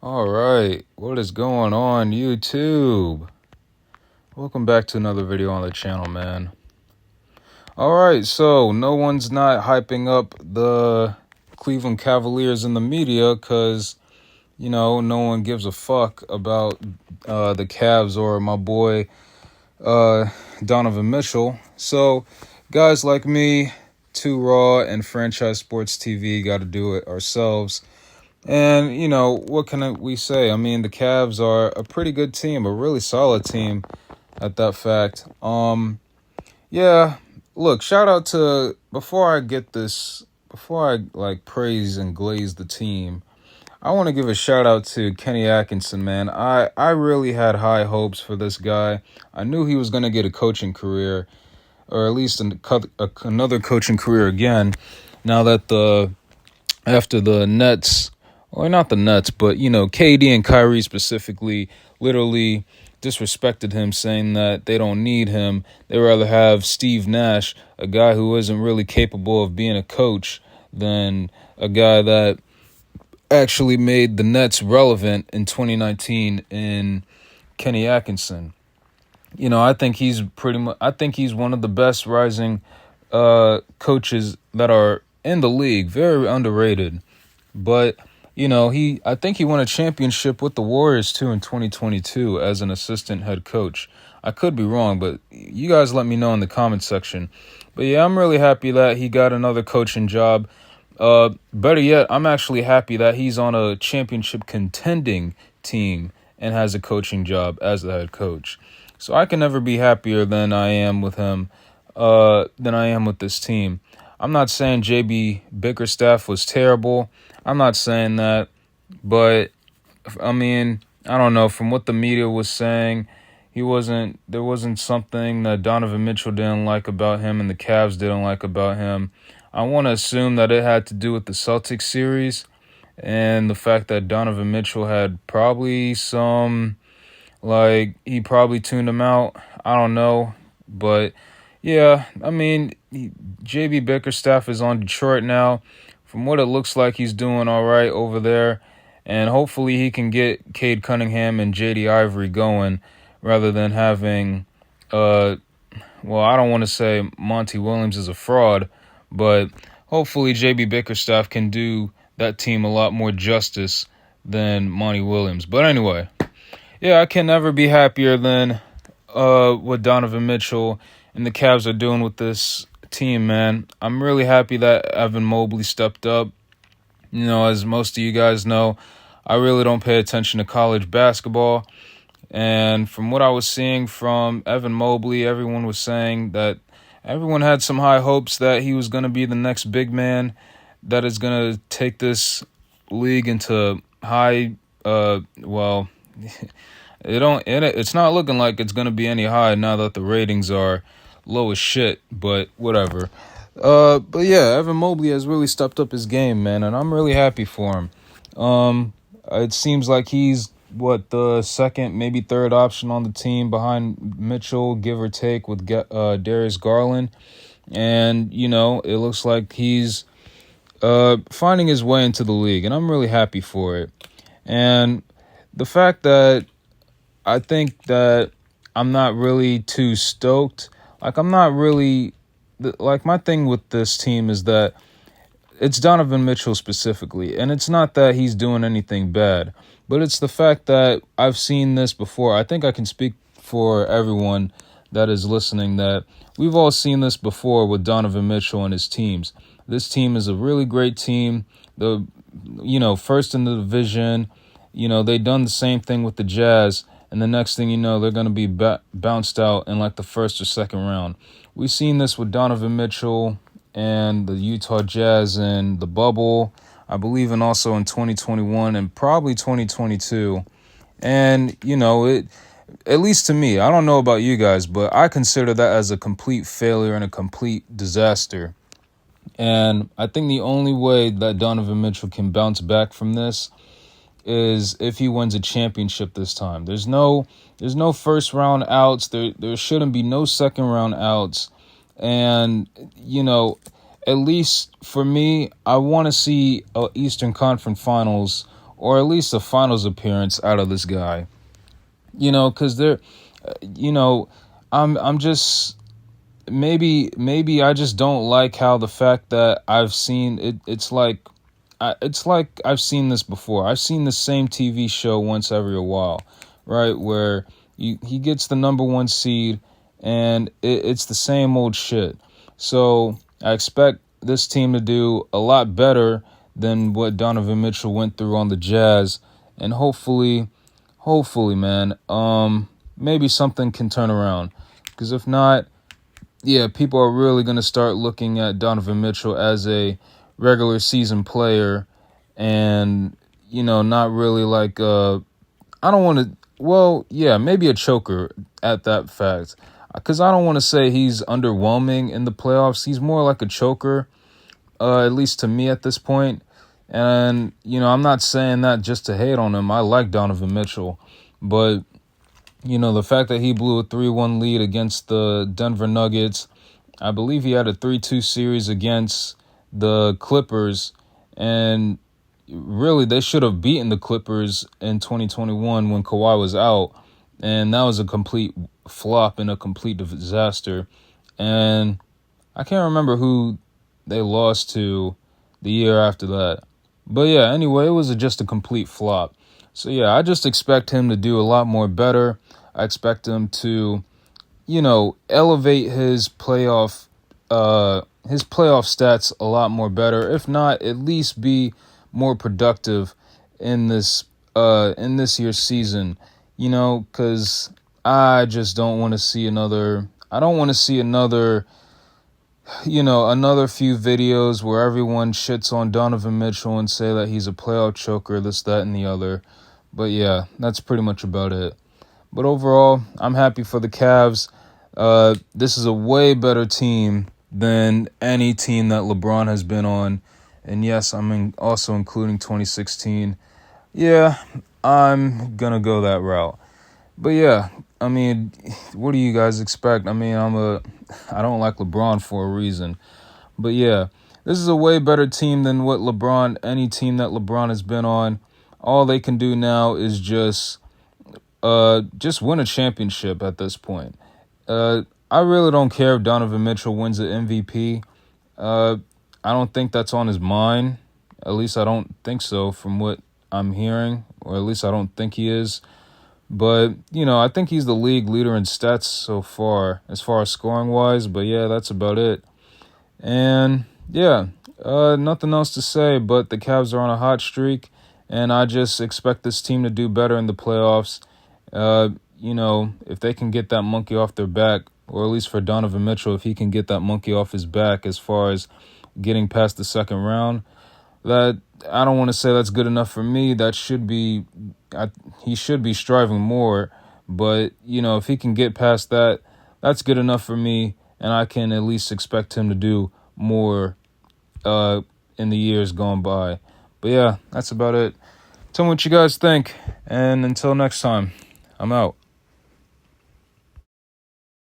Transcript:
All right, what is going on, YouTube? Welcome back to another video on the channel, man. All right, so no one's not hyping up the Cleveland Cavaliers in the media because, no one gives a fuck about the Cavs or my boy Donovan Mitchell. So guys like me, Too Raw, and Franchise Sports TV got to do it ourselves. And, what can we say? I mean, the Cavs are a pretty good team, a really solid team at that fact. Yeah, look, shout out to, before I praise and glaze the team, I want to give a shout out to Kenny Atkinson, man. I really had high hopes for this guy. I knew he was going to get a coaching career, or at least another coaching career again, now that after the Nets, or not the Nets, but, KD and Kyrie specifically literally disrespected him, saying that they don't need him. They'd rather have Steve Nash, a guy who isn't really capable of being a coach, than a guy that actually made the Nets relevant in 2019 in Kenny Atkinson. I think he's one of the best rising coaches that are in the league, very underrated. But I think he won a championship with the Warriors too in 2022 as an assistant head coach. I could be wrong, but you guys let me know in the comment section. But yeah, I'm really happy that he got another coaching job. Better yet, I'm actually happy that he's on a championship contending team and has a coaching job as the head coach. So I can never be happier than I am with him, than I am with this team. I'm not saying JB Bickerstaff was terrible. I'm not saying that, but I mean, I don't know. From what the media was saying, there wasn't something that Donovan Mitchell didn't like about him and the Cavs didn't like about him. I want to assume that it had to do with the Celtics series and the fact that Donovan Mitchell had probably he probably tuned him out. I don't know, but yeah, I mean, JB Bickerstaff is on Detroit now. From what it looks like, he's doing all right over there. And hopefully he can get Cade Cunningham and JD Ivory going rather than having, I don't want to say Monty Williams is a fraud, but hopefully JB Bickerstaff can do that team a lot more justice than Monty Williams. But anyway, yeah, I can never be happier than what Donovan Mitchell and the Cavs are doing with this team, man. I'm really happy that Evan Mobley stepped up. As most of you guys know, I really don't pay attention to college basketball. And from what I was seeing from Evan Mobley, everyone was saying that everyone had some high hopes that he was going to be the next big man that is going to take this league into high, it's not looking like it's going to be any high now that the ratings are low as shit, but whatever. But yeah, Evan Mobley has really stepped up his game, man, and I'm really happy for him. It seems like he's the second, maybe third option on the team behind Mitchell, give or take, with Darius Garland. And, it looks like he's finding his way into the league, and I'm really happy for it. And the fact that I think that I'm not really too stoked, I'm not really, my thing with this team is that it's Donovan Mitchell specifically, and it's not that he's doing anything bad, but it's the fact that I've seen this before. I think I can speak for everyone that is listening that we've all seen this before with Donovan Mitchell and his teams. This team is a really great team. First in the division. They done the same thing with the Jazz, and the next thing you know, they're going to be bounced out in the first or second round. We've seen this with Donovan Mitchell and the Utah Jazz in the bubble, I believe, and also in 2021 and probably 2022. And, at least to me, I don't know about you guys, but I consider that as a complete failure and a complete disaster. And I think the only way that Donovan Mitchell can bounce back from this is if he wins a championship this time. There's no first round outs. There shouldn't be no second round outs. And, at least for me, I want to see a Eastern Conference Finals or at least a finals appearance out of this guy. Because I'm just maybe I just don't like how the fact that I've seen it. It's like I've seen this before. I've seen the same TV show once every a while, right? Where he gets the number one seed, and it's the same old shit. So I expect this team to do a lot better than what Donovan Mitchell went through on the Jazz, and hopefully, man, maybe something can turn around. Because if not, yeah, people are really going to start looking at Donovan Mitchell as a regular season player, and not really like I don't want to. Well, yeah, maybe a choker at that fact, because I don't want to say he's underwhelming in the playoffs. He's more like a choker, at least to me at this point. And I'm not saying that just to hate on him. I like Donovan Mitchell, but the fact that he blew a 3-1 lead against the Denver Nuggets, I believe he had a 3-2 series against the Clippers, and really they should have beaten the Clippers in 2021 when Kawhi was out, and that was a complete flop and a complete disaster. And I can't remember who they lost to the year after that. But yeah, anyway, it was just a complete flop. So yeah, I just expect him to do a lot more better. I expect him to, elevate his playoff stats a lot more better. If not, at least be more productive in this year's season. Because I just don't want to see another. I don't want to see another few videos where everyone shits on Donovan Mitchell and say that he's a playoff choker, this, that, and the other. But yeah, that's pretty much about it. But overall, I'm happy for the Cavs. This is a way better team than any team that LeBron has been on. And yes, I'm also including 2016. Yeah, I'm going to go that route. But yeah, I mean, what do you guys expect? I mean, I don't like LeBron for a reason. But yeah, this is a way better team than any team that LeBron has been on. All they can do now is just win a championship at this point. I really don't care if Donovan Mitchell wins the MVP. I don't think that's on his mind. At least I don't think so from what I'm hearing, or at least I don't think he is. But, I think he's the league leader in stats so far, as far as scoring-wise. But, yeah, that's about it. And, yeah, nothing else to say, but the Cavs are on a hot streak, and I just expect this team to do better in the playoffs. If they can get that monkey off their back, or at least for Donovan Mitchell, if he can get that monkey off his back as far as getting past the second round, that I don't want to say that's good enough for me. That should be, he should be striving more. But, if he can get past that, that's good enough for me. And I can at least expect him to do more in the years gone by. But yeah, that's about it. Tell me what you guys think. And until next time, I'm out.